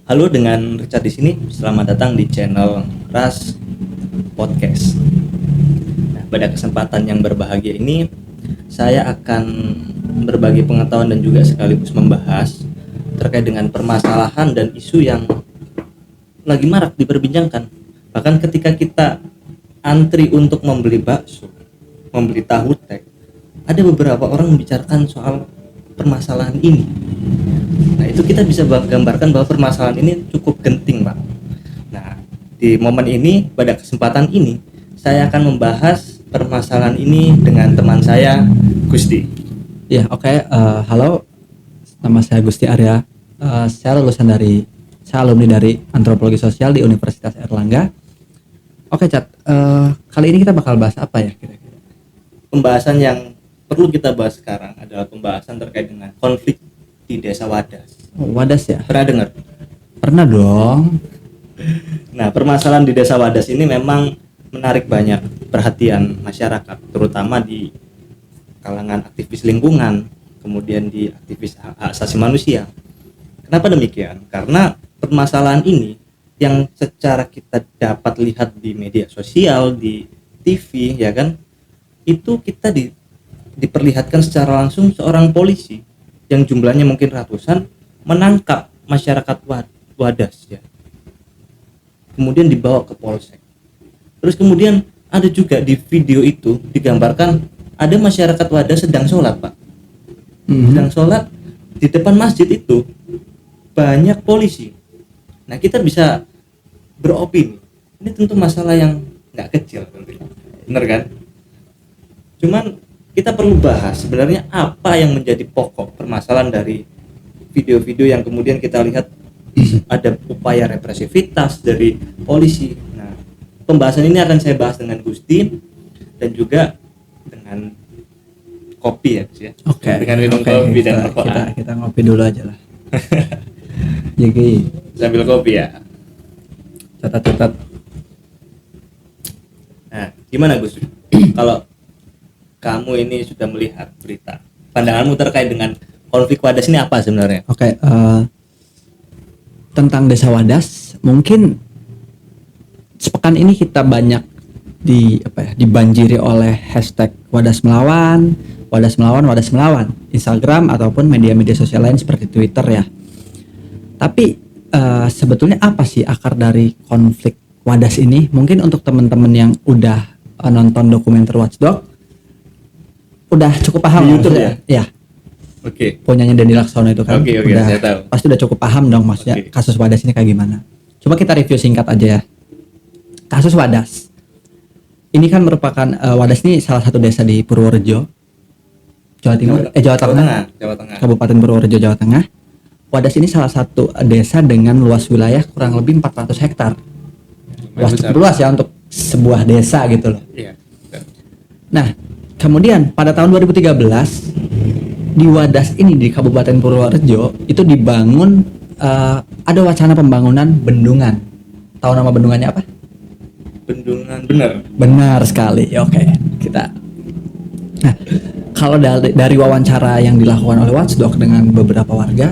Halo, dengan Richard di sini. Selamat datang di channel Ras Podcast. Nah, pada kesempatan yang berbahagia ini, saya akan berbagi pengetahuan dan juga sekaligus membahas terkait dengan permasalahan dan isu yang lagi marak diperbincangkan. Bahkan ketika kita antri untuk membeli bakso, membeli tahu tek, ada beberapa orang membicarakan soal permasalahan ini. Nah, itu kita bisa gambarkan bahwa permasalahan ini cukup genting, Pak. Nah, di momen ini, pada kesempatan ini, saya akan membahas permasalahan ini dengan teman saya, Gusti. Ya, oke. Halo, nama saya Gusti Arya. Saya alumni dari Antropologi Sosial di Universitas Airlangga. Oke, Cat. Kali ini kita bakal bahas apa ya kira-kira? Pembahasan yang perlu kita bahas sekarang adalah pembahasan terkait dengan konflik di Desa Wadas. Oh, Wadas ya? Pernah dengar? Pernah dong. Nah, permasalahan di Desa Wadas ini memang menarik banyak perhatian masyarakat, terutama di kalangan aktivis lingkungan, kemudian di aktivis hak asasi manusia. Kenapa demikian? Karena permasalahan ini yang secara kita dapat lihat di media sosial, di TV, ya kan, itu kita diperlihatkan secara langsung seorang polisi yang jumlahnya mungkin ratusan menangkap masyarakat Wadas ya. Kemudian dibawa ke polsek. Terus kemudian ada juga di video itu digambarkan ada masyarakat Wadas sedang sholat, Pak. Sedang sholat di depan masjid itu banyak polisi. Nah, kita bisa beropini. Ini tentu masalah yang nggak kecil, bener kan? Cuman kita perlu bahas sebenarnya apa yang menjadi pokok permasalahan dari video-video yang kemudian kita lihat ada upaya represivitas dari polisi. Nah, pembahasan ini akan saya bahas dengan Gusti dan juga dengan kopi ya, Gus ya. Oke. Dengan minum kopi dan kita ngopi dulu aja lah. Jadi sambil kopi ya. Catat. Nah, gimana Gus? Kalau kamu ini sudah melihat berita, pandanganmu terkait dengan konflik Wadas ini apa sebenarnya? Oke, tentang Desa Wadas, mungkin sepekan ini kita banyak dibanjiri oleh hashtag Wadas Melawan, Instagram ataupun media-media sosial lain seperti Twitter ya. Tapi sebetulnya apa sih akar dari konflik Wadas ini? Mungkin untuk teman-teman yang udah nonton dokumenter Watchdog udah cukup paham di YouTube ya? Ya. Oke. Punyanya Dandi Laksono itu kan. Oke, udah, saya tahu. Pasti udah cukup paham dong maksudnya kasus Wadas ini kayak gimana. Coba kita review singkat aja ya. Kasus Wadas. Ini kan merupakan Wadas ini salah satu desa di Purworejo, Jawa Tengah. Kabupaten Purworejo, Jawa Tengah. Wadas ini salah satu desa dengan luas wilayah kurang lebih 400 hektar. Luas ya untuk sebuah desa gitu loh. Iya. Nah, kemudian pada tahun 2013 di Wadas ini di Kabupaten Purworejo itu dibangun ada wacana pembangunan bendungan. Tahu nama bendungannya apa? Bendungan benar. Benar sekali. Oke, kita. Nah, kalau dari wawancara yang dilakukan oleh Watchdog dengan beberapa warga,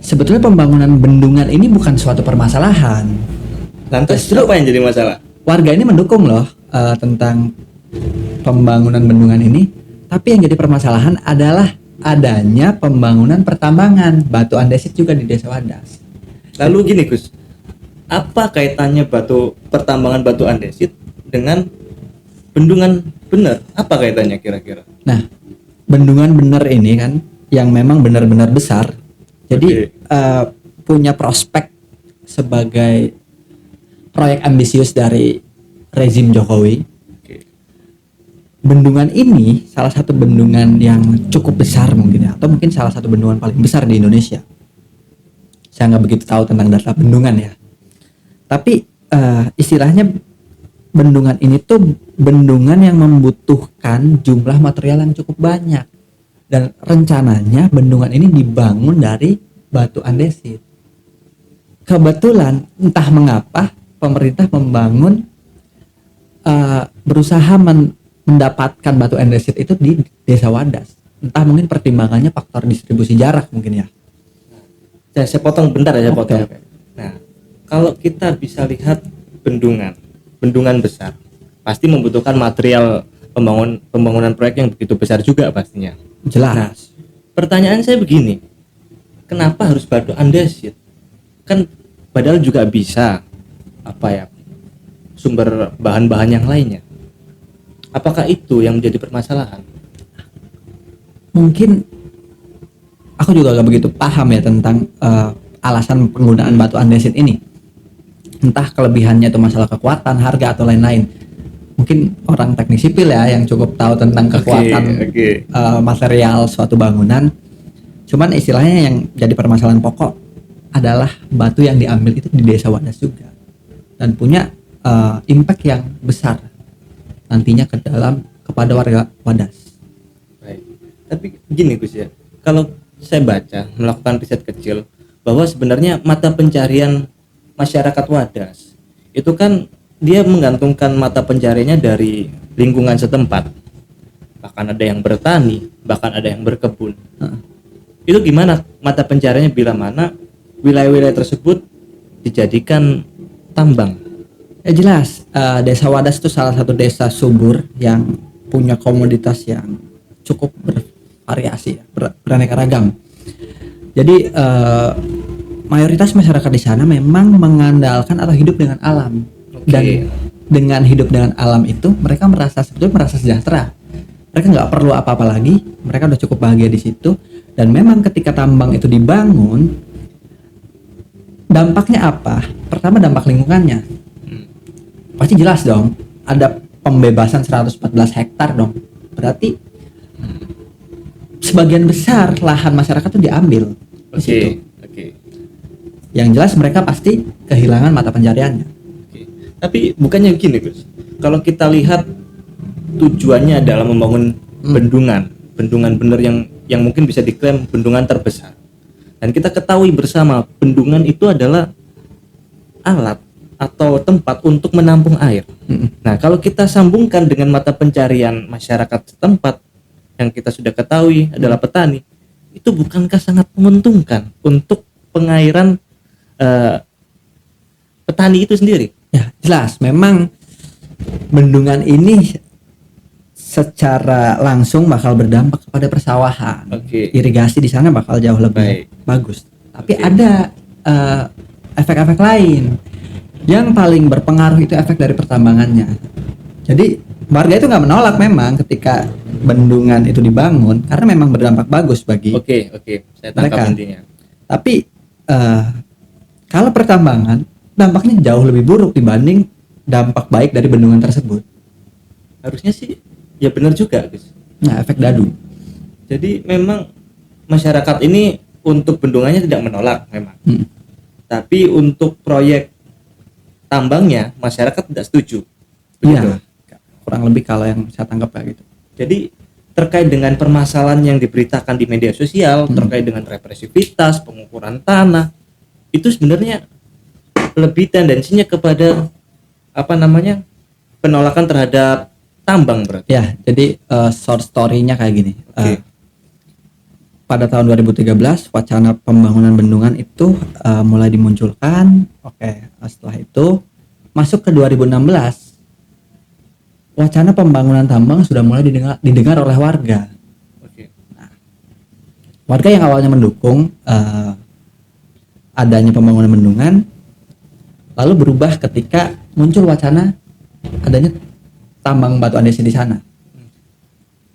sebetulnya pembangunan bendungan ini bukan suatu permasalahan. Lantas apa yang jadi masalah? Warga ini mendukung loh tentang pembangunan bendungan ini, tapi yang jadi permasalahan adalah adanya pembangunan pertambangan batu andesit juga di Desa Wadas. Lalu gini Gus, apa kaitannya pertambangan batu andesit dengan bendungan bener? Apa kaitannya kira-kira? Nah, bendungan bener ini kan yang memang benar-benar besar, jadi punya prospek sebagai proyek ambisius dari rezim Jokowi. Bendungan ini salah satu bendungan yang cukup besar mungkin ya, atau mungkin salah satu bendungan paling besar di Indonesia. Saya nggak begitu tahu tentang data bendungan ya. Tapi istilahnya bendungan ini tuh bendungan yang membutuhkan jumlah material yang cukup banyak. Dan rencananya bendungan ini dibangun dari batu andesit. Kebetulan entah mengapa pemerintah membangun berusaha mendapatkan batu andesit itu di Desa Wadas. Entah mungkin pertimbangannya faktor distribusi jarak mungkin ya. saya potong bentar ya, saya Oke, potong. oke. Nah, kalau kita bisa lihat bendungan besar, pasti membutuhkan material pembangunan proyek yang begitu besar juga pastinya. Nah, Jelas. pertanyaan saya begini, kenapa harus batu andesit? Kan padahal juga bisa apa ya, sumber bahan-bahan yang lainnya. Apakah itu yang menjadi permasalahan? Mungkin aku juga gak begitu paham ya tentang alasan penggunaan batu andesit ini. Entah kelebihannya itu masalah kekuatan, harga atau lain-lain. Mungkin orang teknik sipil ya yang cukup tahu tentang kekuatan Oke. material suatu bangunan. Cuman istilahnya yang jadi permasalahan pokok adalah batu yang diambil itu di desa Wadas juga dan punya impact yang besar nantinya kepada warga Wadas. Baik. Tapi gini Gus ya, kalau saya baca melakukan riset kecil bahwa sebenarnya mata pencarian masyarakat Wadas itu kan dia menggantungkan mata pencariannya dari lingkungan setempat. Bahkan ada yang bertani, bahkan ada yang berkebun. Itu gimana mata pencariannya bila mana wilayah-wilayah tersebut dijadikan tambang? Ya jelas, desa Wadas itu salah satu desa subur yang punya komoditas yang cukup bervariasi, beraneka ragam. Jadi mayoritas masyarakat di sana memang mengandalkan atau hidup dengan alam. Dan dengan hidup dengan alam itu mereka sebetulnya merasa sejahtera. Mereka nggak perlu apa-apa lagi, mereka udah cukup bahagia di situ. Dan memang ketika tambang itu dibangun, dampaknya apa? Pertama dampak lingkungannya. Pasti jelas dong, ada pembebasan 114 hektar dong. Berarti sebagian besar lahan masyarakat itu diambil di situ. Yang jelas mereka pasti kehilangan mata pencariannya. Tapi bukannya begini Gus, kalau kita lihat tujuannya adalah membangun bendungan bener yang mungkin bisa diklaim bendungan terbesar, dan kita ketahui bersama bendungan itu adalah alat atau tempat untuk menampung air. Nah, kalau kita sambungkan dengan mata pencarian masyarakat setempat yang kita sudah ketahui adalah petani, itu bukankah sangat menguntungkan untuk pengairan petani itu sendiri? Ya, jelas memang bendungan ini secara langsung bakal berdampak kepada persawahan. Irigasi di sana bakal jauh lebih bagus. Tapi ada efek-efek lain. Yang paling berpengaruh itu efek dari pertambangannya. Jadi warga itu nggak menolak memang ketika bendungan itu dibangun karena memang berdampak bagus bagi saya tangkap intinya. Tapi kalau pertambangan dampaknya jauh lebih buruk dibanding dampak baik dari bendungan tersebut. Harusnya sih ya benar juga Gus. Nah, efek dadu. Jadi memang masyarakat ini untuk bendungannya tidak menolak memang. Tapi untuk proyek tambangnya masyarakat tidak setuju. Iya. Kurang lebih kalau yang saya tangkap kayak gitu. Jadi terkait dengan permasalahan yang diberitakan di media sosial terkait dengan represivitas, pengukuran tanah, itu sebenarnya lebih tendensinya kepada penolakan terhadap tambang berarti. Ya, jadi short story-nya kayak gini. Pada tahun 2013 wacana pembangunan bendungan itu mulai dimunculkan. Setelah itu masuk ke 2016 wacana pembangunan tambang sudah mulai didengar oleh warga. Nah, warga yang awalnya mendukung adanya pembangunan bendungan lalu berubah ketika muncul wacana adanya tambang batu andesit di sana.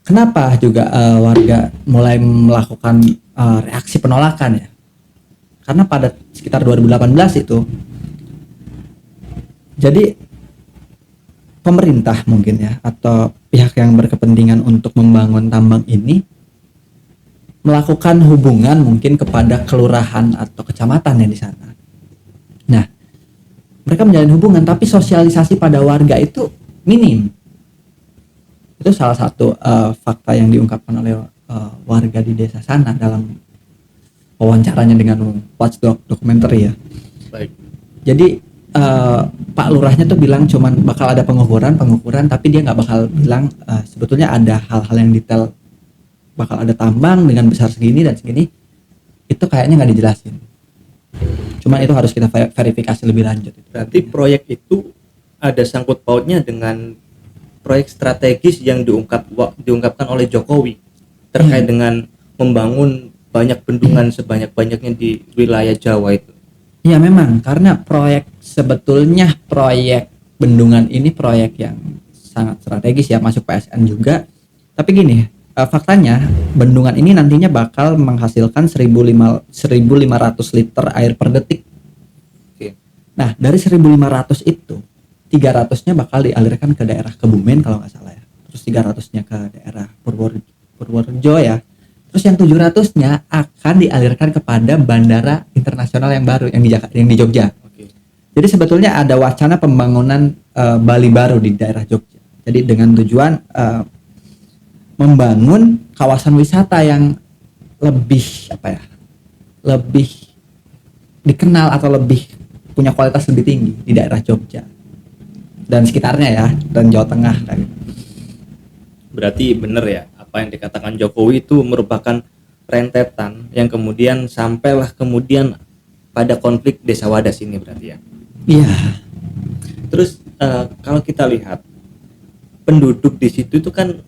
Kenapa juga warga mulai melakukan reaksi penolakan ya? Karena pada sekitar 2018 itu, jadi pemerintah mungkin ya atau pihak yang berkepentingan untuk membangun tambang ini melakukan hubungan mungkin kepada kelurahan atau kecamatan yang di sana. Nah, mereka menjalin hubungan tapi sosialisasi pada warga itu minim. Itu salah satu fakta yang diungkapkan oleh warga di desa sana dalam wawancaranya dengan Watchdog dokumenter ya. Baik. Jadi Pak Lurahnya tuh bilang cuman bakal ada pengukuran tapi dia nggak bakal bilang sebetulnya ada hal-hal yang detail, bakal ada tambang dengan besar segini dan segini, itu kayaknya nggak dijelasin. Cuma itu harus kita verifikasi lebih lanjut. Berarti proyek itu ada sangkut pautnya dengan proyek strategis yang diungkapkan oleh Jokowi terkait dengan membangun banyak bendungan sebanyak-banyaknya di wilayah Jawa itu. Ya memang, karena sebetulnya proyek bendungan ini proyek yang sangat strategis ya, masuk PSN juga. Tapi gini, faktanya bendungan ini nantinya bakal menghasilkan 1.500 liter air per detik. Oke. Nah, dari 1.500 itu 300-nya bakal dialirkan ke daerah Kebumen kalau nggak salah ya. Terus 300-nya ke daerah Purworejo ya. Terus yang 700-nya akan dialirkan kepada bandara internasional yang baru yang di Jogja. Oke. Jadi sebetulnya ada wacana pembangunan Bali baru di daerah Jogja. Jadi dengan tujuan membangun kawasan wisata yang lebih lebih dikenal atau lebih punya kualitas lebih tinggi di daerah Jogja dan sekitarnya ya, dan Jawa Tengah. Berarti benar ya apa yang dikatakan Jokowi itu merupakan rentetan yang kemudian sampailah kemudian pada konflik Desa Wadas ini berarti ya. Iya. Terus kalau kita lihat penduduk di situ itu kan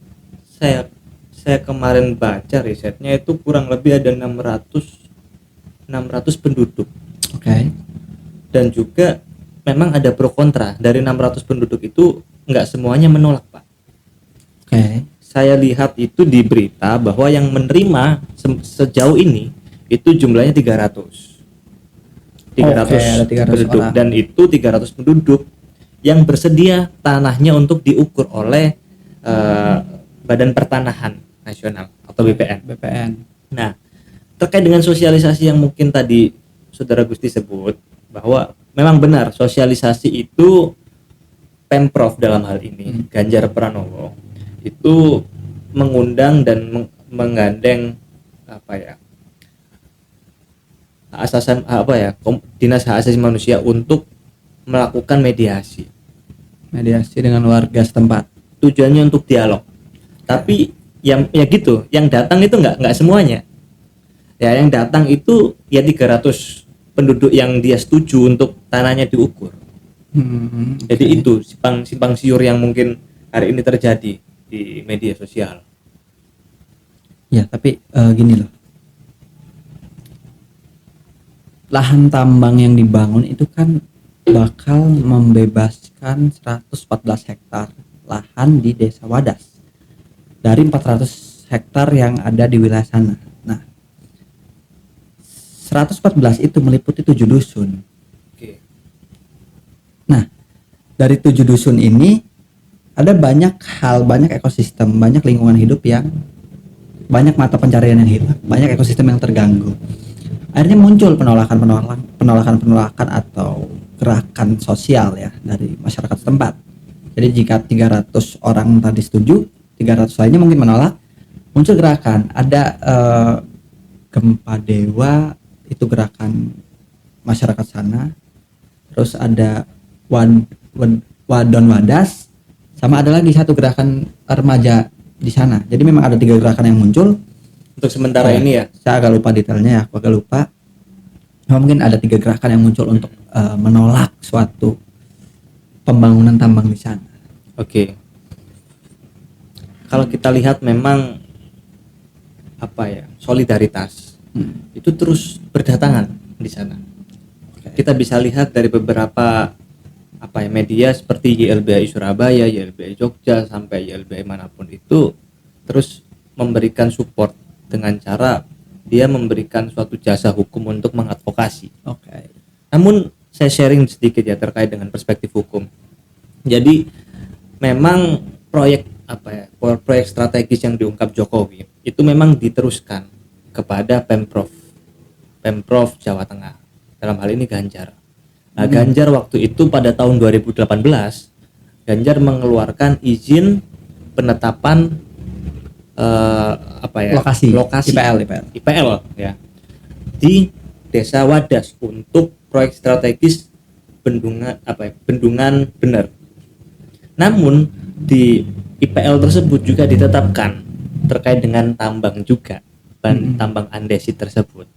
saya kemarin baca risetnya itu kurang lebih ada 600 penduduk. Oke. Dan juga memang ada pro kontra. Dari 600 penduduk itu nggak semuanya menolak, Pak. Oke. Saya lihat itu di berita bahwa yang menerima sejauh ini itu jumlahnya 300. 300 ada 300 penduduk orang. Dan itu 300 penduduk yang bersedia tanahnya untuk diukur oleh Badan Pertanahan Nasional atau BPN. Nah, terkait dengan sosialisasi yang mungkin tadi Saudara Gusti sebut bahwa memang benar sosialisasi itu Pemprov dalam hal ini Ganjar Pranowo itu mengundang dan menggandeng Dinas Hak Asasi Manusia untuk melakukan mediasi dengan warga setempat. tujuannya untuk dialog. Tapi yang datang itu nggak semuanya ya, yang datang itu ya 300 penduduk yang dia setuju untuk tanahnya diukur. Jadi itu simpang siur yang mungkin hari ini terjadi di media sosial. Ya, tapi gini loh. Lahan tambang yang dibangun itu kan bakal membebaskan 114 hektar lahan di Desa Wadas dari 400 hektar yang ada di wilayah sana. Nah, 114 itu meliputi 7 dusun. Oke. Nah, dari 7 dusun ini ada banyak ekosistem, banyak lingkungan hidup yang banyak mata pencarian yang hilang, banyak ekosistem yang terganggu. Akhirnya muncul penolakan atau gerakan sosial ya dari masyarakat setempat. Jadi jika 300 orang tadi setuju, 300 lainnya mungkin menolak, muncul gerakan. Ada Gempa Dewa, itu gerakan masyarakat sana. Terus ada Wadon Wadas, sama ada lagi satu gerakan remaja di sana. Jadi memang ada 3 gerakan yang muncul. Untuk sementara ini ya. Saya agak lupa detailnya ya, aku agak lupa. Mungkin ada 3 gerakan yang muncul untuk menolak suatu pembangunan tambang di sana. Oke. Kalau kita lihat memang solidaritas itu terus berdatangan di sana. Kita bisa lihat dari beberapa media seperti YLBHI Surabaya, YLBHI Jogja sampai YLBHI manapun itu terus memberikan support dengan cara dia memberikan suatu jasa hukum untuk mengadvokasi. Oke. Namun saya sharing sedikit ya terkait dengan perspektif hukum. Jadi memang proyek strategis yang diungkap Jokowi itu memang diteruskan kepada Pemprov Jawa Tengah. Dalam hal ini Ganjar. Nah, Ganjar waktu itu pada tahun 2018 Ganjar mengeluarkan izin penetapan lokasi IPL ya di Desa Wadas untuk proyek strategis bendungan bener. Namun di IPL tersebut juga ditetapkan terkait dengan tambang juga, tambang andesit tersebut.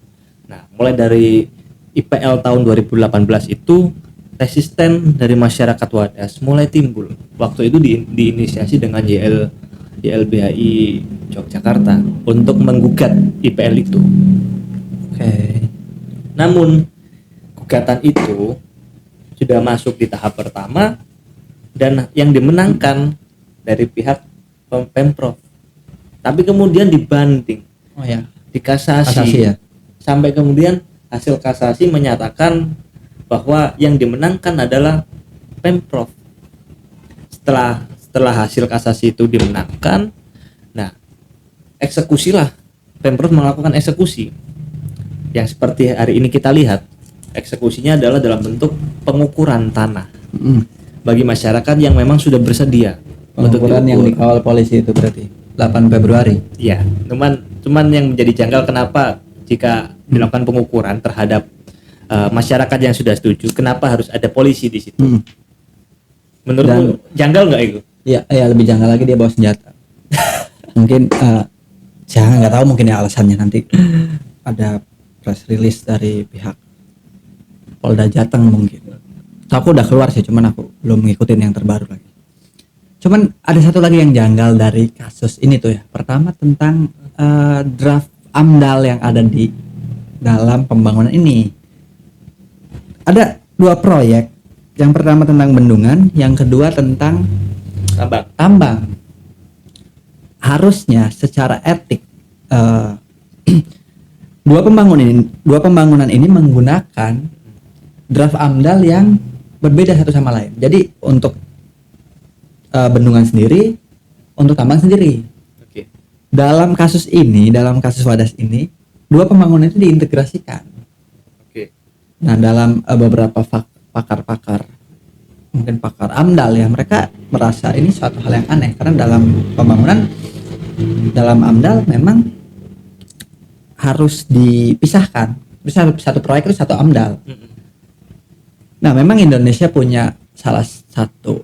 Nah, mulai dari IPL tahun 2018 itu resisten dari masyarakat Wadas mulai timbul. Waktu itu diinisiasi dengan YLBHI Yogyakarta untuk menggugat IPL itu. Oke. Namun gugatan itu sudah masuk di tahap pertama dan yang dimenangkan dari pihak Pemprov. Tapi kemudian dibanding, Oh ya. dikasasi Ya. sampai kemudian hasil kasasi menyatakan bahwa yang dimenangkan adalah Pemprov. Setelah hasil kasasi itu dimenangkan, nah eksekusilah, Pemprov melakukan eksekusi yang seperti hari ini kita lihat. Eksekusinya adalah dalam bentuk pengukuran tanah bagi masyarakat yang memang sudah bersedia untuk Pengukuran yang diukur. dikawal polisi itu berarti 8 Februari. Ya, cuman yang menjadi janggal kenapa jika dilakukan pengukuran terhadap masyarakat yang sudah setuju, kenapa harus ada polisi di situ? Menurutmu janggal nggak itu? Ya, lebih janggal lagi dia bawa senjata. Mungkin saya nggak tahu, mungkin ya alasannya nanti ada press release dari pihak Polda Jateng mungkin. Aku udah keluar sih, cuman aku belum ngikutin yang terbaru lagi. Cuman ada satu lagi yang janggal dari kasus ini tuh ya. Pertama tentang draft AMDAL yang ada di dalam pembangunan ini. Ada 2 proyek. Yang pertama tentang bendungan, yang kedua tentang tambang. Harusnya secara etik dua pembangunan ini menggunakan draft AMDAL yang berbeda satu sama lain. Jadi untuk bendungan sendiri, untuk tambang sendiri. Oke. Dalam kasus Wadas ini, 2 pembangunan itu diintegrasikan. Oke. Nah, dalam beberapa pakar-pakar, mungkin pakar AMDAL ya, mereka merasa ini suatu hal yang aneh karena dalam pembangunan, dalam AMDAL memang harus dipisahkan. Bisa satu proyek itu satu AMDAL. Nah, memang Indonesia punya salah satu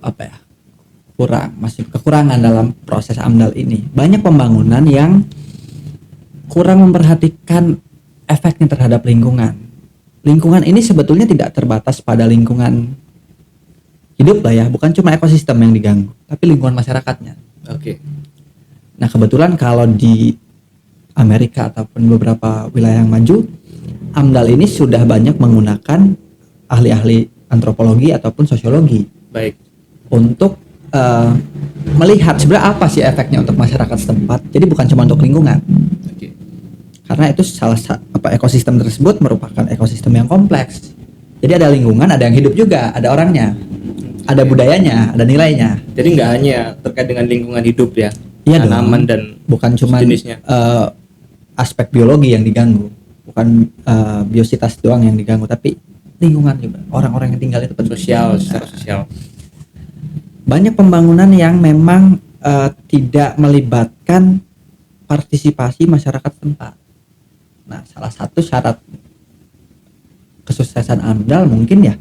masih kekurangan dalam proses AMDAL ini. Banyak pembangunan yang kurang memperhatikan efeknya terhadap lingkungan. Lingkungan ini sebetulnya tidak terbatas pada lingkungan hidup lah ya, bukan cuma ekosistem yang diganggu, tapi lingkungan masyarakatnya. Oke. Nah, kebetulan kalau di Amerika ataupun beberapa wilayah yang maju, AMDAL ini sudah banyak menggunakan ahli-ahli antropologi ataupun sosiologi. Baik. Untuk melihat sebenarnya apa sih efeknya untuk masyarakat setempat. Jadi bukan cuma untuk lingkungan. Oke. Karena itu ekosistem tersebut merupakan ekosistem yang kompleks. Jadi ada lingkungan, ada yang hidup juga, ada orangnya, ada budayanya, ada nilainya. Jadi nggak hanya terkait dengan lingkungan hidup ya, Iya tanaman dong. dan bukan cuma jenisnya. Aspek biologi yang diganggu, bukan biositas doang yang diganggu, tapi lingkungan juga, orang-orang yang tinggal itu penting. Secara sosial. Banyak pembangunan yang memang tidak melibatkan partisipasi masyarakat setempat. Nah, salah satu syarat kesuksesan AMDAL mungkin ya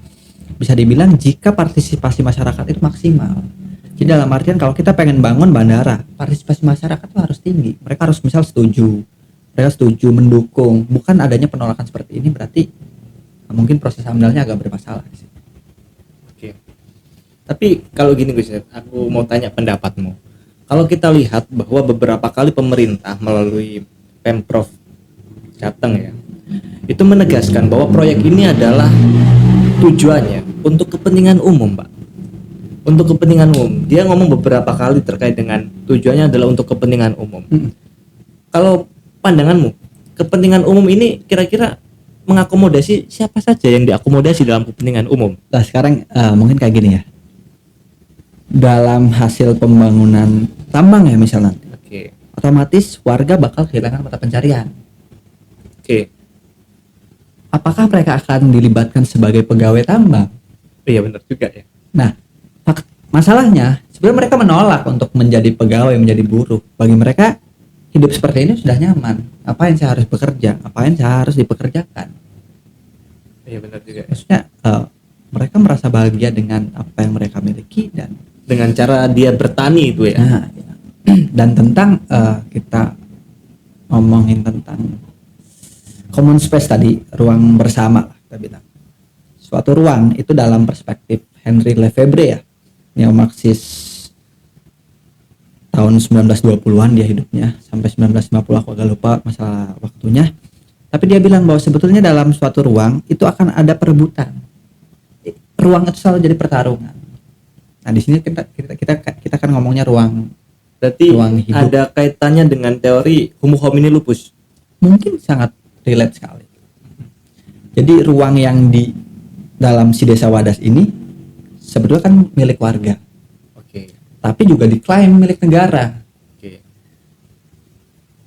bisa dibilang jika partisipasi masyarakat itu maksimal. Jadi dalam artian kalau kita pengen bangun bandara, partisipasi masyarakat itu harus tinggi. Mereka harus misal setuju, mendukung. Bukan adanya penolakan seperti ini berarti mungkin proses AMDAL-nya agak bermasalah. Oke. Tapi kalau gini Gus, aku mau tanya pendapatmu. Kalau kita lihat bahwa beberapa kali pemerintah melalui Pemprov Jateng ya, itu menegaskan bahwa proyek ini adalah tujuannya untuk kepentingan umum, Pak. Untuk kepentingan umum. Dia ngomong beberapa kali terkait dengan tujuannya adalah untuk kepentingan umum. Kalau pandanganmu, kepentingan umum ini kira-kira mengakomodasi siapa saja yang diakomodasi dalam kepentingan umum? Nah, sekarang mungkin kayak gini ya. Dalam hasil pembangunan tambang ya misalnya, Oke. otomatis warga bakal kehilangan mata pencarian. Oke. Apakah mereka akan dilibatkan sebagai pegawai tambang? Iya benar juga ya. Nah, masalahnya sebenarnya mereka menolak untuk menjadi pegawai, menjadi buruh. Bagi mereka hidup seperti ini sudah nyaman. Ngapain saya harus bekerja? Ngapain saya harus dipekerjakan? Iya benar juga. Maksudnya mereka merasa bahagia dengan apa yang mereka miliki dan Dengan cara dia bertani itu ya. nah, dan tentang kita ngomongin tentang common space tadi, ruang bersama kita bilang. Suatu ruang itu dalam perspektif Henry Lefebvre ya, neo-Marxis tahun 1920-an dia hidupnya sampai 1950, aku agak lupa masalah waktunya. Tapi dia bilang bahwa sebetulnya dalam suatu ruang itu akan ada perebutan. Ruang itu selalu jadi pertarungan. Nah, di sini kita kan ngomongnya ruang. Berarti Ruang hidup. ada kaitannya dengan teori homo homini lupus. Mungkin sangat relate sekali. Jadi ruang yang di dalam si desa Wadas ini sebetulnya kan milik warga, Oke. tapi juga diklaim milik negara. Oke.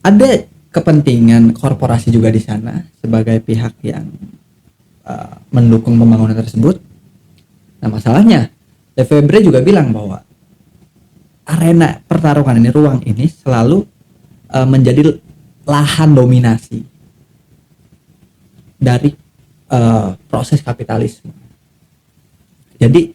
Ada kepentingan korporasi juga di sana sebagai pihak yang mendukung pembangunan tersebut. Nah, masalahnya Lefebvre juga bilang bahwa arena pertarungan ini, ruang ini selalu menjadi lahan dominasi dari proses kapitalisme. Jadi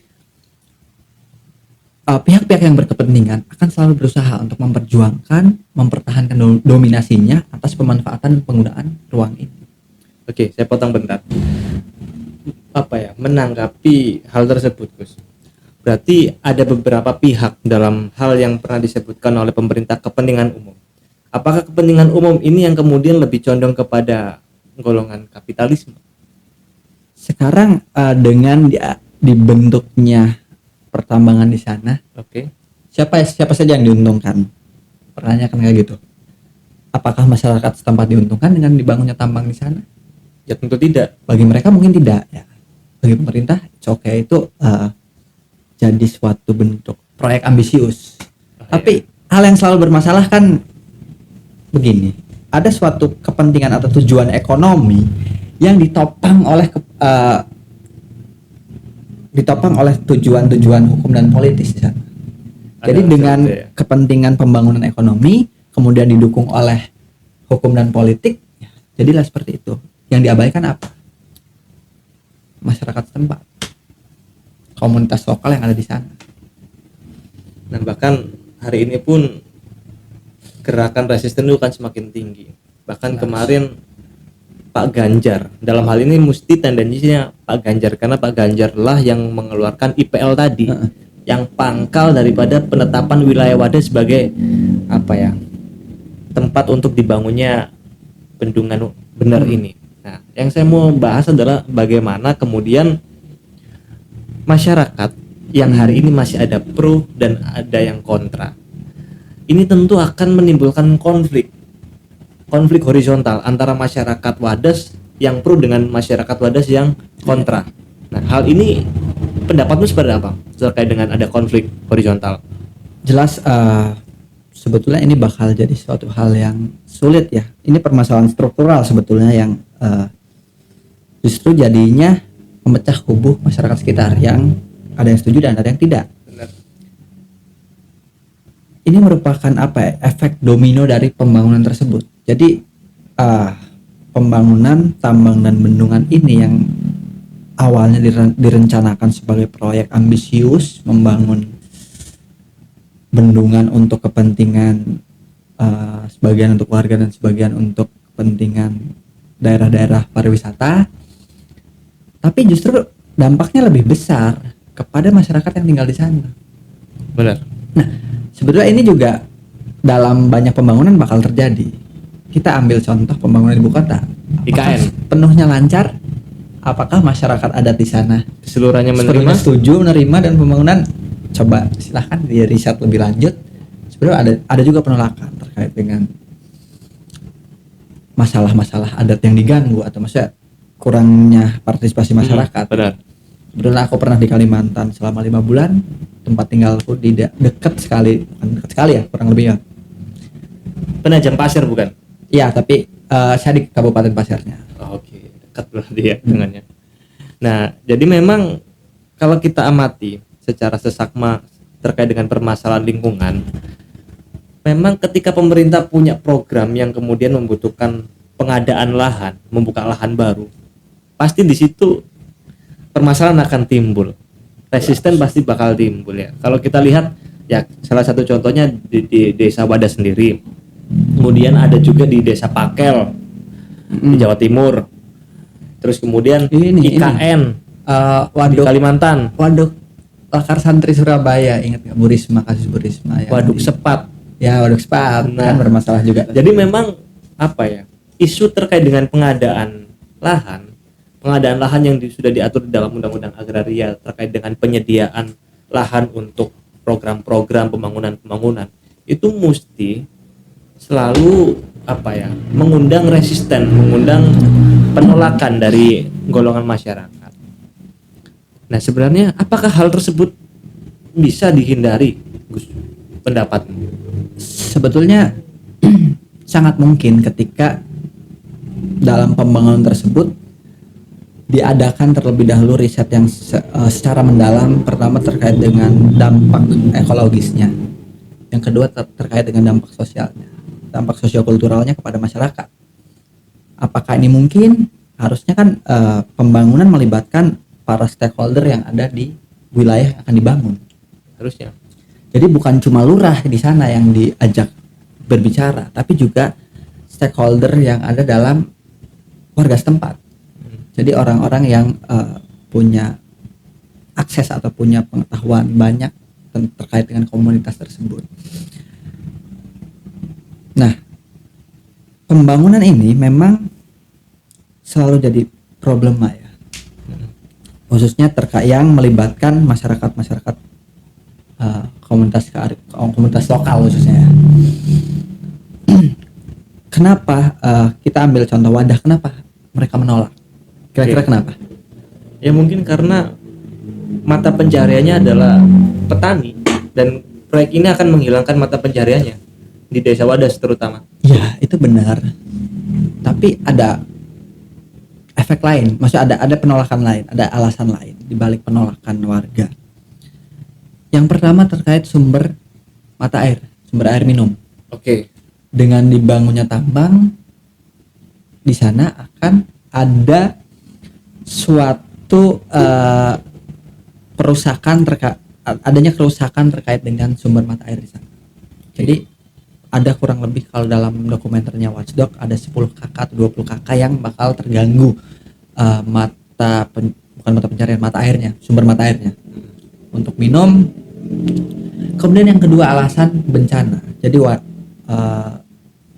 pihak-pihak yang berkepentingan akan selalu berusaha untuk memperjuangkan, mempertahankan dominasinya atas pemanfaatan dan penggunaan ruang ini. Oke, saya potong bentar. Menanggapi hal tersebut, Gus. Berarti ada beberapa pihak dalam hal yang pernah disebutkan oleh pemerintah kepentingan umum. Apakah kepentingan umum ini yang kemudian lebih condong kepada golongan kapitalisme? Sekarang dengan dibentuknya pertambangan di sana, Oke. siapa saja yang diuntungkan? Pertanyaan kan kayak gitu. Apakah masyarakat setempat diuntungkan dengan dibangunnya tambang di sana? Ya tentu tidak. Bagi mereka mungkin tidak ya. Bagi pemerintah itu jadi suatu bentuk proyek ambisius. Tapi hal yang selalu bermasalah kan begini, ada suatu kepentingan atau tujuan ekonomi yang ditopang oleh tujuan-tujuan hukum dan politis di sana. Jadi dengan kepentingan pembangunan ekonomi kemudian didukung oleh hukum dan politik, ya, jadilah seperti itu. Yang diabaikan apa? Masyarakat setempat, komunitas lokal yang ada di sana. Nah, bahkan hari ini pun gerakan resisten itu kan semakin tinggi. Bahkan kemarin Pak Ganjar, dalam hal ini mesti tendensinya Pak Ganjar, karena Pak Ganjar lah yang mengeluarkan IPL tadi, yang pangkal daripada penetapan wilayah Wadas sebagai tempat untuk dibangunnya bendungan benar ini. Nah, yang saya mau bahas adalah bagaimana kemudian masyarakat yang hari ini masih ada pro dan ada yang kontra. Ini tentu akan menimbulkan konflik horizontal antara masyarakat Wadas yang pro dengan masyarakat Wadas yang kontra. Nah, hal ini pendapatmu seperti apa terkait dengan ada konflik horizontal? Jelas sebetulnya ini bakal jadi suatu hal yang sulit ya. Ini permasalahan struktural sebetulnya yang justru jadinya memecah kubu masyarakat sekitar, yang ada yang setuju dan ada yang tidak. Benar. Ini merupakan efek domino dari pembangunan tersebut. Jadi pembangunan tambang dan bendungan ini yang awalnya direncanakan sebagai proyek ambisius, membangun bendungan untuk kepentingan sebagian untuk warga dan sebagian untuk kepentingan daerah-daerah pariwisata, tapi justru dampaknya lebih besar kepada masyarakat yang tinggal di sana. Benar. Nah, sebetulnya ini juga dalam banyak pembangunan bakal terjadi. Kita ambil contoh pembangunan ibu kota. Apakah IKN penuhnya lancar? Apakah masyarakat adat di sana keseluruhannya sepenuhnya menerima? setuju menerima dan pembangunan? Coba silahkan di riset lebih lanjut. Sebenarnya ada juga penolakan terkait dengan masalah-masalah adat yang diganggu atau maksudnya kurangnya partisipasi masyarakat. Benar. Kebetulan aku pernah di Kalimantan selama 5 bulan. Tempat tinggalku dekat sekali, bukan dekat sekali ya, kurang lebih ya. Penajam Pasir bukan? Iya, tapi saya di Kabupaten Pasirnya. Oh, oke, dekat berarti ya dengannya. Nah, jadi memang kalau kita amati secara seksama terkait dengan permasalahan lingkungan, memang ketika pemerintah punya program yang kemudian membutuhkan pengadaan lahan, membuka lahan baru, pasti di situ permasalahan akan timbul. Resisten pasti bakal timbul ya. Kalau kita lihat ya, salah satu contohnya di Desa Wadas sendiri. Kemudian ada juga di Desa Pakel di Jawa Timur. terus kemudian Ini. IKN di Waduk Kalimantan, Lakar Santri Surabaya, ingat nggak? Kasus Bu Risma yang Waduk Sepat. ya Waduk Sepat Nah, kan bermasalah juga. Jadi memang apa ya, isu terkait dengan pengadaan lahan yang sudah diatur di dalam Undang-Undang Agraria terkait dengan penyediaan lahan untuk program-program pembangunan itu mesti selalu apa ya, mengundang resisten, mengundang penolakan dari golongan masyarakat. Nah, sebenarnya apakah hal tersebut bisa dihindari, Gus? Pendapatmu? Sebetulnya sangat mungkin ketika dalam pembangunan tersebut diadakan terlebih dahulu riset yang secara mendalam, pertama terkait dengan dampak ekologisnya, yang kedua terkait dengan dampak sosialnya, dampak sosiokulturalnya kepada masyarakat. Apakah ini mungkin? Harusnya kan pembangunan melibatkan para stakeholder yang ada di wilayah yang akan dibangun. Harusnya. Jadi bukan cuma lurah di sana yang diajak berbicara, tapi juga stakeholder yang ada dalam warga setempat. Jadi orang-orang yang punya akses atau punya pengetahuan banyak terkait dengan komunitas tersebut. Nah, pembangunan ini memang selalu jadi problema ya, khususnya terkait yang melibatkan masyarakat komunitas lokal khususnya ya. Kenapa kita ambil contoh Wadah, kenapa mereka menolak? Kira-kira kenapa? Ya mungkin karena mata pencahariannya adalah petani dan proyek ini akan menghilangkan mata pencahariannya di Desa Wadas terutama. Ya, itu benar. Tapi ada efek lain, maksudnya ada penolakan lain, ada alasan lain di balik penolakan warga. Yang pertama terkait sumber air minum. Oke. Dengan dibangunnya tambang, di sana akan ada suatu adanya kerusakan terkait dengan sumber mata air di sana. Jadi ada kurang lebih, kalau dalam dokumenternya Watchdog, ada 10 KK atau 20 KK yang bakal terganggu mata airnya, sumber mata airnya untuk minum. Kemudian yang kedua, alasan bencana. Jadi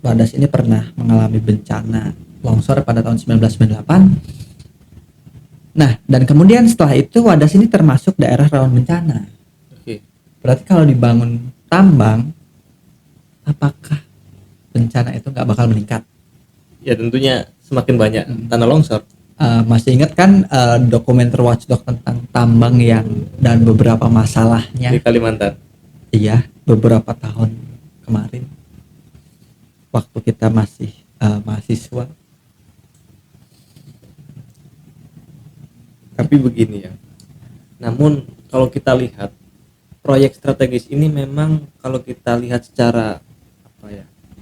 Wadas ini pernah mengalami bencana longsor pada tahun 1998. Nah, dan kemudian setelah itu Wadas ini termasuk daerah rawan bencana. Oke. Berarti kalau dibangun tambang, apakah bencana itu nggak bakal meningkat? Ya tentunya semakin banyak tanah longsor. Masih ingat kan dokumenter Watchdog tentang tambang dan beberapa masalahnya Di Kalimantan. Iya, beberapa tahun kemarin waktu kita masih mahasiswa. Tapi begini ya. Namun kalau kita lihat proyek strategis ini memang kalau kita lihat secara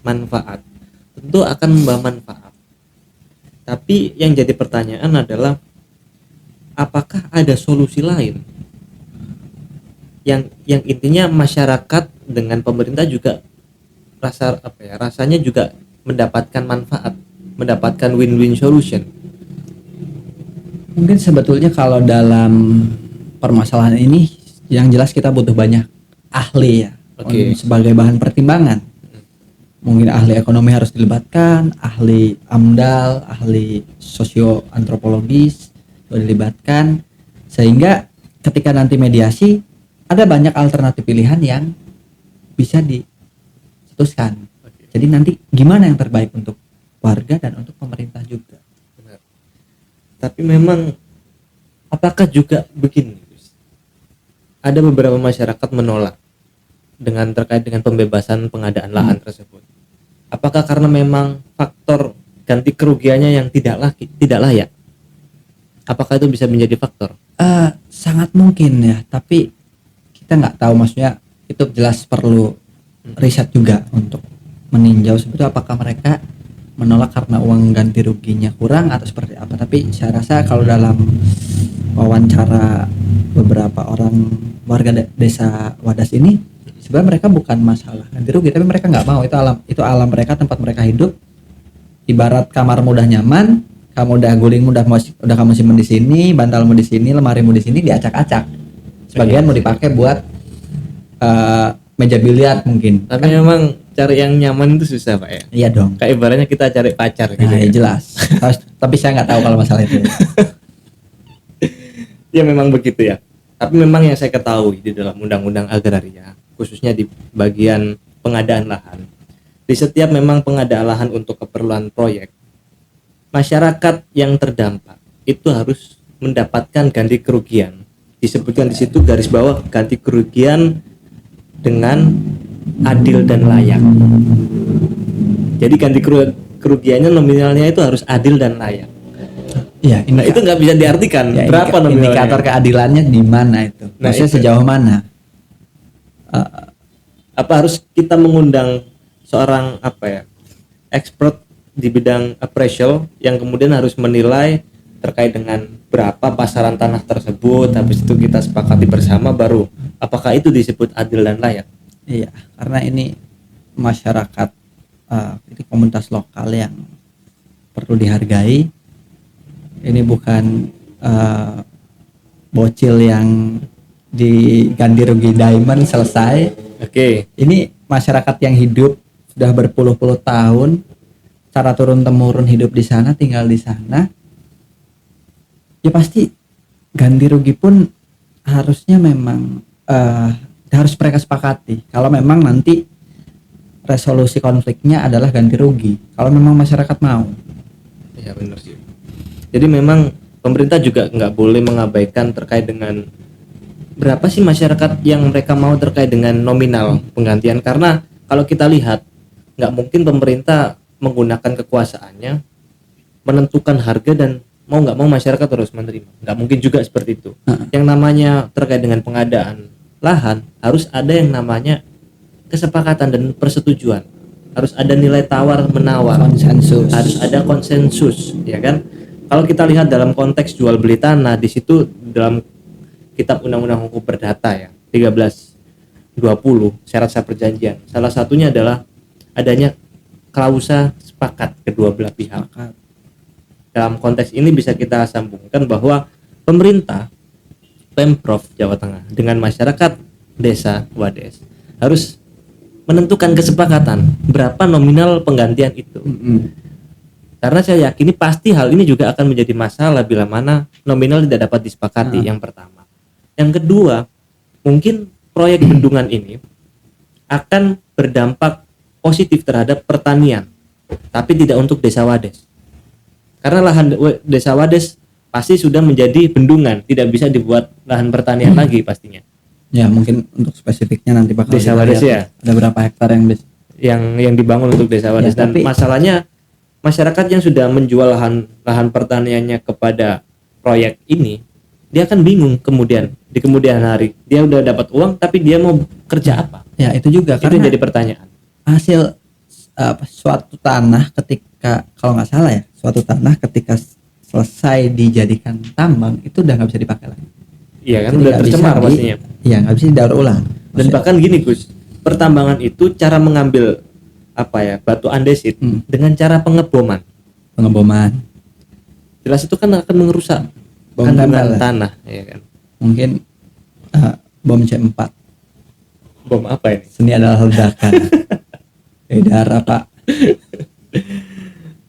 manfaat, tentu akan membawa manfaat. Tapi yang jadi pertanyaan adalah apakah ada solusi lain yang intinya masyarakat dengan pemerintah juga rasanya juga mendapatkan manfaat, mendapatkan win-win solution. Mungkin sebetulnya kalau dalam permasalahan ini yang jelas kita butuh banyak ahli ya. Oke. Sebagai bahan pertimbangan. Mungkin ahli ekonomi harus dilibatkan, ahli AMDAL, ahli sosioantropologis dilibatkan, sehingga ketika nanti mediasi ada banyak alternatif pilihan yang bisa diputuskan. Jadi nanti gimana yang terbaik untuk warga dan untuk pemerintah juga. Benar. Tapi memang apakah juga begini, ada beberapa masyarakat menolak terkait dengan pembebasan pengadaan lahan tersebut. Apakah karena memang faktor ganti kerugiannya yang tidak layak? Apakah itu bisa menjadi faktor? Sangat mungkin ya, tapi kita nggak tahu, maksudnya itu jelas perlu riset juga untuk meninjau sebetulnya apakah mereka menolak karena uang ganti ruginya kurang atau seperti apa. Tapi saya rasa kalau dalam wawancara beberapa orang warga desa Wadas ini, sebenarnya mereka bukan masalah ganti rugi, tapi mereka nggak mau, itu alam mereka, tempat mereka hidup, ibarat kamar mudah nyaman, Kamu udah guling, udah kamu simpen di sini, bantalmu di sini, lemarimu di sini, diacak-acak. Sebagian mau dipakai buat meja biliar mungkin. Tapi memang cari yang nyaman itu susah Pak ya. Iya dong. Kayak ibaratnya kita cari pacar gitu Nah, ya. ya jelas. Tapi saya nggak tahu kalau masalah itu. Ya memang begitu ya. Tapi memang yang saya ketahui di dalam undang-undang agraria, khususnya di bagian pengadaan lahan, di setiap memang pengadaan lahan untuk keperluan proyek, masyarakat yang terdampak itu harus mendapatkan ganti kerugian. Disebutkan di situ garis bawah ganti kerugian dengan adil dan layak. Jadi ganti kerugiannya nominalnya itu harus adil dan layak. Iya, Nah itu nggak bisa diartikan ya, berapa nominalnya. indikator keadilannya di mana itu? Nah, Maksudnya itu. sejauh mana? Apa harus kita mengundang seorang expert di bidang appraisal yang kemudian harus menilai terkait dengan berapa pasaran tanah tersebut, habis itu kita sepakati bersama baru apakah itu disebut adil dan layak. Iya, karena ini masyarakat, ini komunitas lokal yang perlu dihargai. Ini bukan bocil yang diganti rugi diamond selesai. Oke. Ini masyarakat yang hidup sudah berpuluh-puluh tahun, cara turun temurun hidup di sana, tinggal di sana. Ya pasti ganti rugi pun harusnya memang harus mereka sepakati. Kalau memang nanti resolusi konfliknya adalah ganti rugi, kalau memang masyarakat mau. Ya benar sih. Jadi memang pemerintah juga nggak boleh mengabaikan terkait dengan berapa sih masyarakat yang mereka mau terkait dengan nominal penggantian, karena kalau kita lihat nggak mungkin pemerintah menggunakan kekuasaannya menentukan harga dan mau nggak mau masyarakat harus menerima, nggak mungkin juga seperti itu. Yang namanya terkait dengan pengadaan lahan harus ada yang namanya kesepakatan dan persetujuan, harus ada nilai tawar menawar, Konsensus. harus ada konsensus, ya kan. Kalau kita lihat dalam konteks jual beli tanah, di situ dalam Kitab Undang-Undang Hukum Perdata ya 1320 syarat sah perjanjian, salah satunya adalah adanya klausa sepakat kedua belah pihak. Dalam konteks ini bisa kita sambungkan bahwa pemerintah Pemprov Jawa Tengah dengan masyarakat desa Wades harus menentukan kesepakatan berapa nominal penggantian itu. Karena saya yakini pasti hal ini juga akan menjadi masalah bila mana nominal tidak dapat disepakati. Yang pertama. Yang kedua, mungkin proyek bendungan ini akan berdampak positif terhadap pertanian, tapi tidak untuk desa Wades. Karena lahan desa Wades pasti sudah menjadi bendungan, tidak bisa dibuat lahan pertanian lagi pastinya. Ya mungkin untuk spesifiknya nanti bakal Desa kita Wades lihat ya. ada berapa hektar yang dibangun untuk desa Wades. Ya, Dan tapi masalahnya masyarakat yang sudah menjual lahan pertaniannya kepada proyek ini, dia akan bingung kemudian di kemudian hari dia udah dapat uang tapi dia mau kerja apa? ya itu juga Itu karena jadi pertanyaan. hasil suatu tanah ketika, kalau nggak salah ya, suatu tanah ketika selesai dijadikan tambang itu udah nggak bisa dipakai lagi. Iya kan, Itu udah nggak bisa tercemar pastinya. Iya, nggak bisa didaur ulang. Dan Maksudnya, bahkan gini Gus, pertambangan itu cara mengambil batu andesit dengan cara pengeboman. pengeboman Jelas itu kan akan merusak Bom kandungan tempel ya? tanah, ya kan. mungkin bom C4, Bom apa ini? seni adalah ledakan. Darah Pak.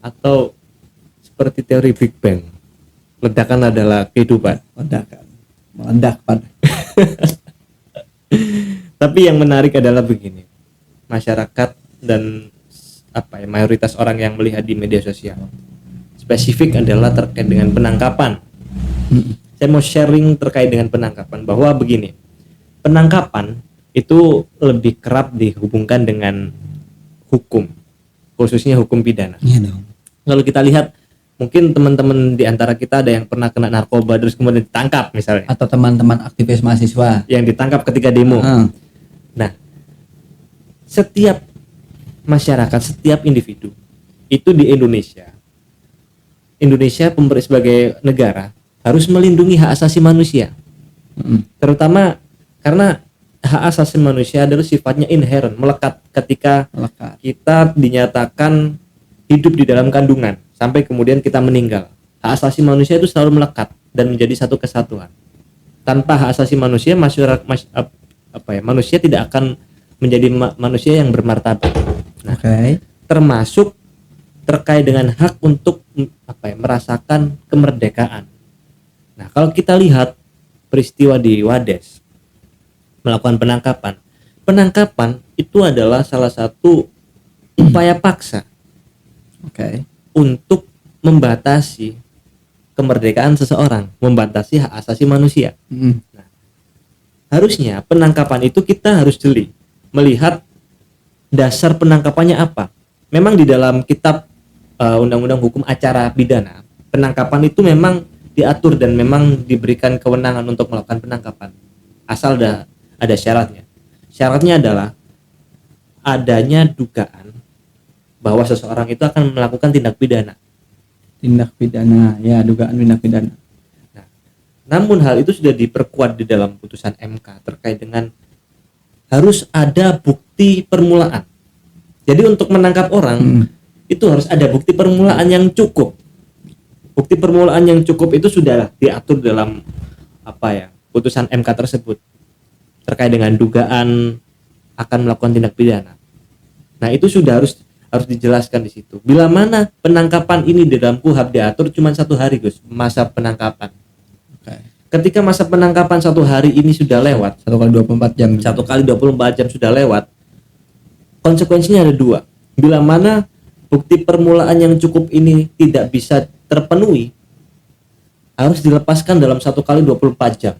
Atau seperti teori Big Bang, ledakan adalah kehidupan. Ledakan, meledak Pak. Tapi yang menarik adalah begini, masyarakat dan mayoritas orang yang melihat di media sosial spesifik adalah terkait dengan penangkapan. Saya mau sharing terkait dengan penangkapan bahwa begini, penangkapan itu lebih kerap dihubungkan dengan hukum, khususnya hukum pidana. Iya dong. Kalau kita lihat, mungkin teman-teman di antara kita ada yang pernah kena narkoba terus kemudian ditangkap misalnya, Atau teman-teman aktivis mahasiswa yang ditangkap ketika demo. Nah, setiap masyarakat, setiap individu itu di Indonesia sebagai negara harus melindungi hak asasi manusia. Terutama karena hak asasi manusia adalah sifatnya inherent, melekat ketika melekat. kita dinyatakan hidup di dalam kandungan sampai kemudian kita meninggal. Hak asasi manusia itu selalu melekat dan menjadi satu kesatuan. Tanpa hak asasi manusia, manusia tidak akan menjadi manusia yang bermartabat. Nah, termasuk terkait dengan hak untuk merasakan kemerdekaan. Nah, kalau kita lihat peristiwa di Wadas melakukan penangkapan itu adalah salah satu upaya paksa untuk membatasi kemerdekaan seseorang, membatasi hak asasi manusia. Nah, harusnya penangkapan itu kita harus jeli melihat dasar penangkapannya apa. Memang di dalam kitab Undang-Undang Hukum Acara Pidana, penangkapan itu memang diatur dan memang diberikan kewenangan untuk melakukan penangkapan. Asal ada syaratnya. Syaratnya adalah adanya dugaan bahwa seseorang itu akan melakukan tindak pidana. Dugaan tindak pidana. Nah, namun hal itu sudah diperkuat di dalam putusan MK terkait dengan harus ada bukti permulaan. Jadi untuk menangkap orang itu harus ada bukti permulaan yang cukup. Bukti permulaan yang cukup itu sudah diatur dalam putusan MK tersebut terkait dengan dugaan akan melakukan tindak pidana. Nah, itu sudah harus dijelaskan di situ. Bila mana penangkapan ini di dalam KUHP diatur cuma 1 hari, Gus, masa penangkapan. Ketika masa penangkapan 1 hari ini sudah lewat, 1 kali 24 jam. 1 kali 24 jam sudah lewat, konsekuensinya ada 2. Bila mana bukti permulaan yang cukup ini tidak bisa terpenuhi, harus dilepaskan dalam 1 kali 24 jam.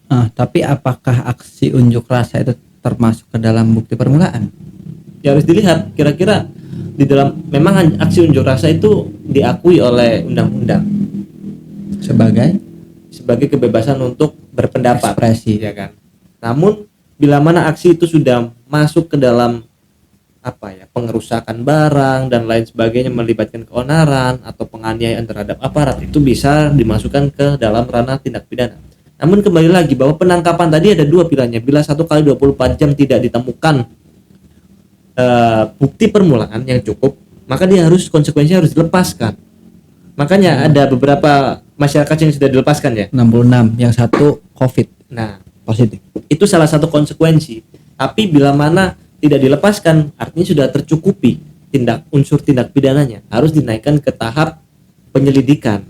Tapi apakah aksi unjuk rasa itu termasuk ke dalam bukti permulaan? Ya harus dilihat kira-kira di dalam, memang aksi unjuk rasa itu diakui oleh undang-undang sebagai kebebasan untuk berpendapat, ekspresi, ya kan. Namun bila mana aksi itu sudah masuk ke dalam pengerusakan barang dan lain sebagainya, melibatkan keonaran atau penganiayaan terhadap aparat, itu bisa dimasukkan ke dalam ranah tindak pidana. Namun kembali lagi bahwa penangkapan tadi ada 2 pilihannya. Bila 1 kali 24 jam tidak ditemukan bukti permulaan yang cukup, maka dia konsekuensinya harus dilepaskan. Makanya ada beberapa masyarakat yang sudah dilepaskan ya. 66, yang 1 COVID. Nah, positif. Itu salah satu konsekuensi. Tapi bila mana tidak dilepaskan, artinya sudah tercukupi unsur tindak pidananya, harus dinaikkan ke tahap penyelidikan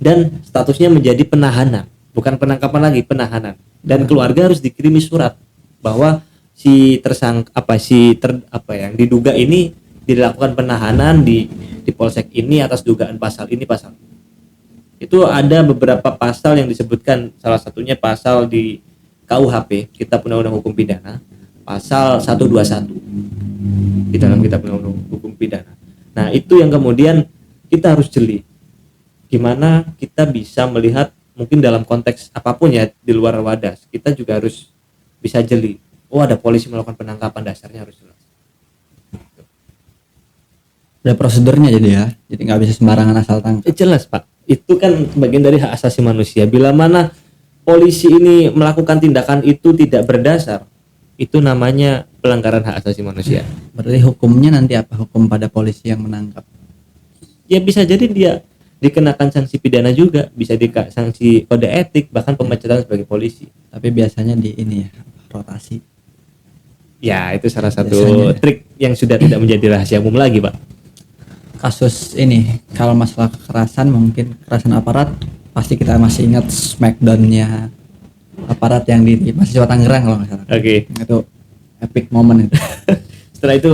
dan statusnya menjadi penahanan, bukan penangkapan lagi, penahanan. Dan keluarga harus dikirimi surat bahwa si yang diduga ini dilakukan penahanan di polsek ini atas dugaan pasal ini, pasal itu ada beberapa pasal yang disebutkan, salah satunya pasal di KUHP, Kitab Undang-Undang Hukum Pidana, pasal 121 di dalam Kitab Undang-Undang Hukum Pidana. Nah, itu yang kemudian kita harus jeli gimana kita bisa melihat, mungkin dalam konteks apapun ya di luar Wadas, kita juga harus bisa jeli. Oh, ada polisi melakukan penangkapan, dasarnya harus jelas. Ada prosedurnya jadi nggak bisa sembarangan asal tangkap. Jelas, Pak. Itu kan bagian dari hak asasi manusia. Bila mana polisi ini melakukan tindakan itu tidak berdasar, itu namanya pelanggaran hak asasi manusia. Berarti hukumnya nanti apa? Hukum pada polisi yang menangkap? Ya bisa jadi dia dikenakan sanksi pidana juga, bisa sanksi kode etik, bahkan pemecatan sebagai polisi. Tapi biasanya di ini ya, rotasi. Ya, itu salah satu trik yang sudah tidak menjadi rahasia umum lagi, Pak. Kasus ini, kalau masalah kekerasan, mungkin kekerasan aparat, pasti kita masih ingat smackdown-nya aparat yang di mahasiswa Tangerang kalau nggak salah. Oke. Itu epic moment itu. Setelah itu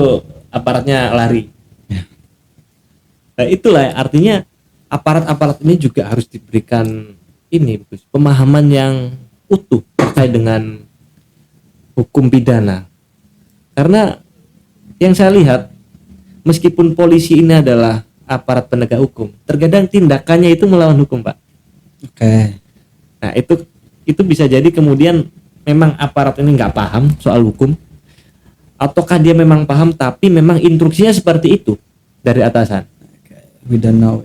aparatnya lari. Nah, itulah artinya aparat-aparat ini juga harus diberikan pemahaman yang utuh terkait dengan hukum pidana. Karena yang saya lihat, meskipun polisi ini adalah aparat penegak hukum, terkadang tindakannya itu melawan hukum, Pak. Oke. Nah, itu bisa jadi kemudian memang aparat ini nggak paham soal hukum, ataukah dia memang paham tapi memang instruksinya seperti itu dari atasan. We don't know.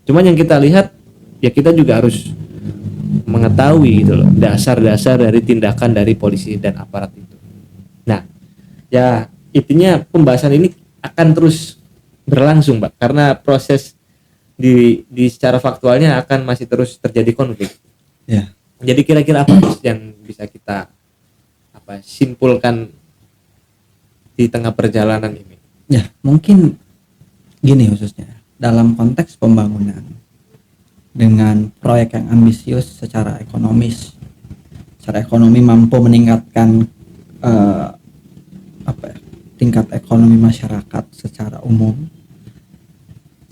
Cuman yang kita lihat, ya kita juga harus mengetahui gitu loh, dasar-dasar dari tindakan dari polisi dan aparat itu. Nah, ya intinya pembahasan ini akan terus berlangsung, Pak, karena proses di secara faktualnya akan masih terus terjadi konflik. Ya. Jadi kira-kira apa Gus, yang bisa kita simpulkan di tengah perjalanan ini? Ya, mungkin gini khususnya dalam konteks pembangunan dengan proyek yang ambisius secara ekonomis, secara ekonomi mampu meningkatkan tingkat ekonomi masyarakat secara umum.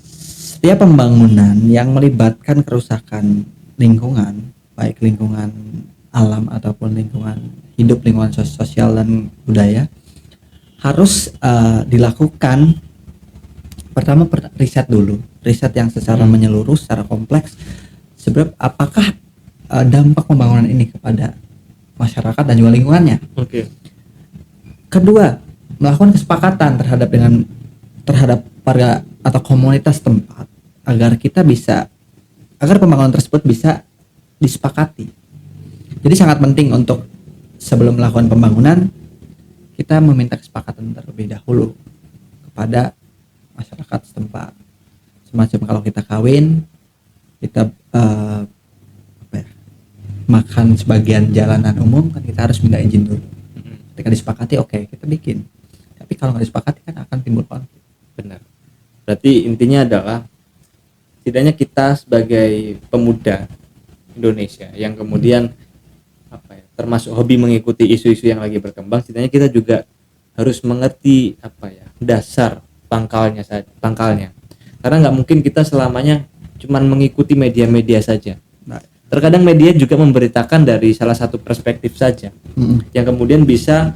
Setiap pembangunan yang melibatkan kerusakan lingkungan, baik lingkungan alam ataupun lingkungan hidup, lingkungan sosial dan budaya, harus dilakukan pertama riset dulu, riset yang secara menyeluruh, secara kompleks, sebab apakah dampak pembangunan ini kepada masyarakat dan juga lingkungannya. Oke. Kedua, melakukan kesepakatan terhadap warga atau komunitas tempat agar pembangunan tersebut bisa disepakati. Jadi sangat penting untuk sebelum melakukan pembangunan kita meminta kesepakatan terlebih dahulu kepada masyarakat setempat. Semacam kalau kita kawin, kita makan sebagian jalanan umum kan kita harus minta izin dulu. Ketika disepakati oke, kita bikin. Tapi kalau nggak disepakati kan akan timbul konflik. Benar. Berarti intinya adalah setidaknya kita sebagai pemuda Indonesia yang kemudian termasuk hobi mengikuti isu-isu yang lagi berkembang, setidaknya kita juga harus mengerti dasar pangkalnya. Karena nggak mungkin kita selamanya cuman mengikuti media-media saja. Nah, terkadang media juga memberitakan dari salah satu perspektif saja, yang kemudian bisa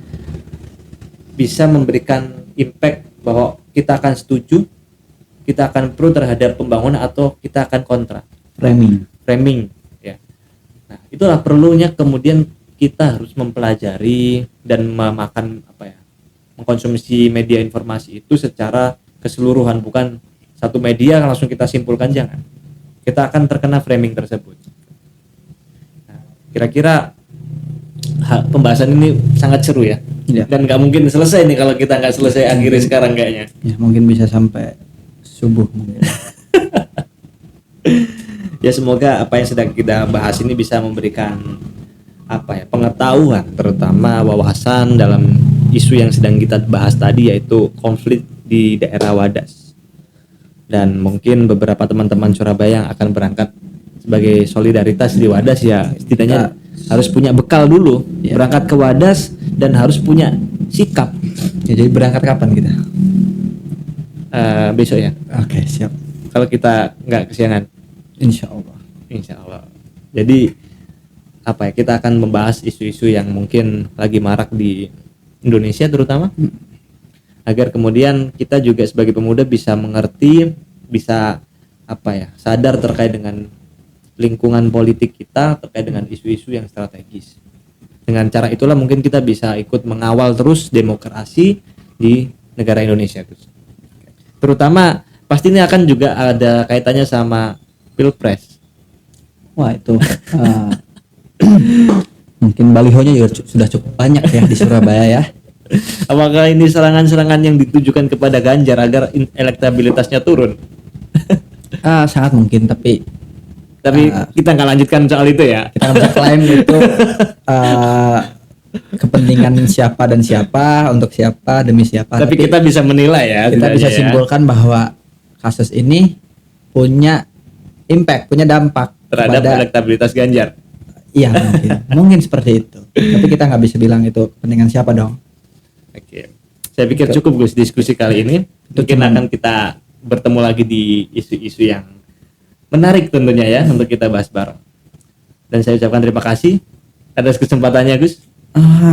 memberikan impact bahwa kita akan setuju, kita akan pro terhadap pembangunan atau kita akan kontra. Framing ya. Nah, itulah perlunya kemudian kita harus mempelajari dan mengkonsumsi media informasi itu secara keseluruhan, bukan satu media langsung kita simpulkan, jangan. Kita akan terkena framing tersebut. Nah, kira-kira pembahasan ini sangat seru ya. Dan nggak mungkin selesai nih kalau kita nggak selesai akhirnya sekarang kayaknya. Ya, mungkin bisa sampai subuh mungkin. Ya, semoga apa yang sedang kita bahas ini bisa memberikan pengetahuan, terutama wawasan dalam isu yang sedang kita bahas tadi, yaitu konflik di daerah Wadas. Dan mungkin beberapa teman-teman Surabaya yang akan berangkat sebagai solidaritas di Wadas ya setidaknya harus punya bekal dulu berangkat ke Wadas dan harus punya sikap. Ya, jadi berangkat kapan kita? Besok ya. Oke, siap. Kalau kita nggak kesiangan. Insya Allah. Jadi kita akan membahas isu-isu yang mungkin lagi marak di Indonesia terutama, agar kemudian kita juga sebagai pemuda bisa mengerti, bisa sadar terkait dengan lingkungan politik kita, terkait dengan isu-isu yang strategis. Dengan cara itulah mungkin kita bisa ikut mengawal terus demokrasi di negara Indonesia terus. Terutama pasti ini akan juga ada kaitannya sama Pilpres. Wah, itu mungkin balihonya juga sudah cukup banyak ya di Surabaya ya. Apakah ini serangan-serangan yang ditujukan kepada Ganjar agar elektabilitasnya turun? Sangat mungkin, tapi kita nggak lanjutkan soal itu ya. Kita nggak bisa klaim itu kepentingan siapa dan siapa, untuk siapa, demi siapa. Tapi kita bisa menilai ya. Kita bisa simpulkan bahwa kasus ini punya impact, punya dampak terhadap elektabilitas Ganjar. Iya, mungkin seperti itu. Tapi kita nggak bisa bilang itu kepentingan siapa dong. Oke, saya pikir cukup Gus diskusi kali ini. Mungkin akan kita bertemu lagi di isu-isu yang menarik tentunya ya untuk kita bahas bareng. Dan saya ucapkan terima kasih atas kesempatannya Gus.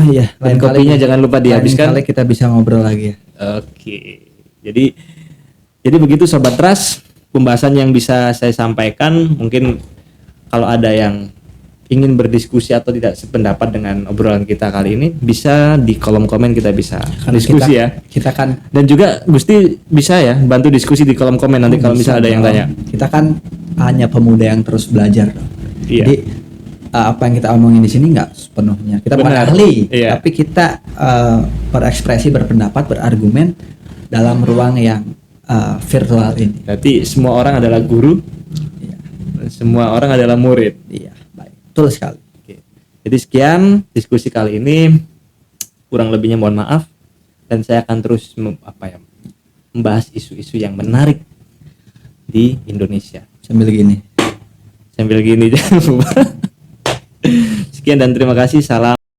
Iya. Dan kopinya jangan lupa dihabiskan. Lain kali kita bisa ngobrol lagi ya. Oke. Jadi begitu Sobat Trust, pembahasan yang bisa saya sampaikan. Mungkin kalau ada yang ingin berdiskusi atau tidak sependapat dengan obrolan kita kali ini, bisa di kolom komen kita bisa diskusi kita kan, dan juga Gusti bisa ya bantu diskusi di kolom komen nanti kalau misalnya ada yang tanya. Kita kan hanya pemuda yang terus belajar. Iya. Jadi apa yang kita omongin di sini nggak sepenuhnya kita bukan ahli, tapi kita berekspresi, berpendapat, berargumen dalam ruang yang virtual ini. Berarti semua orang adalah guru, Iya, semua orang adalah murid. iya, baik, betul sekali. Oke. Jadi sekian diskusi kali ini. Kurang lebihnya mohon maaf, dan saya akan terus membahas isu-isu yang menarik di Indonesia. Sambil gini. Sambil gini jangan lupa. Sekian dan terima kasih. Salam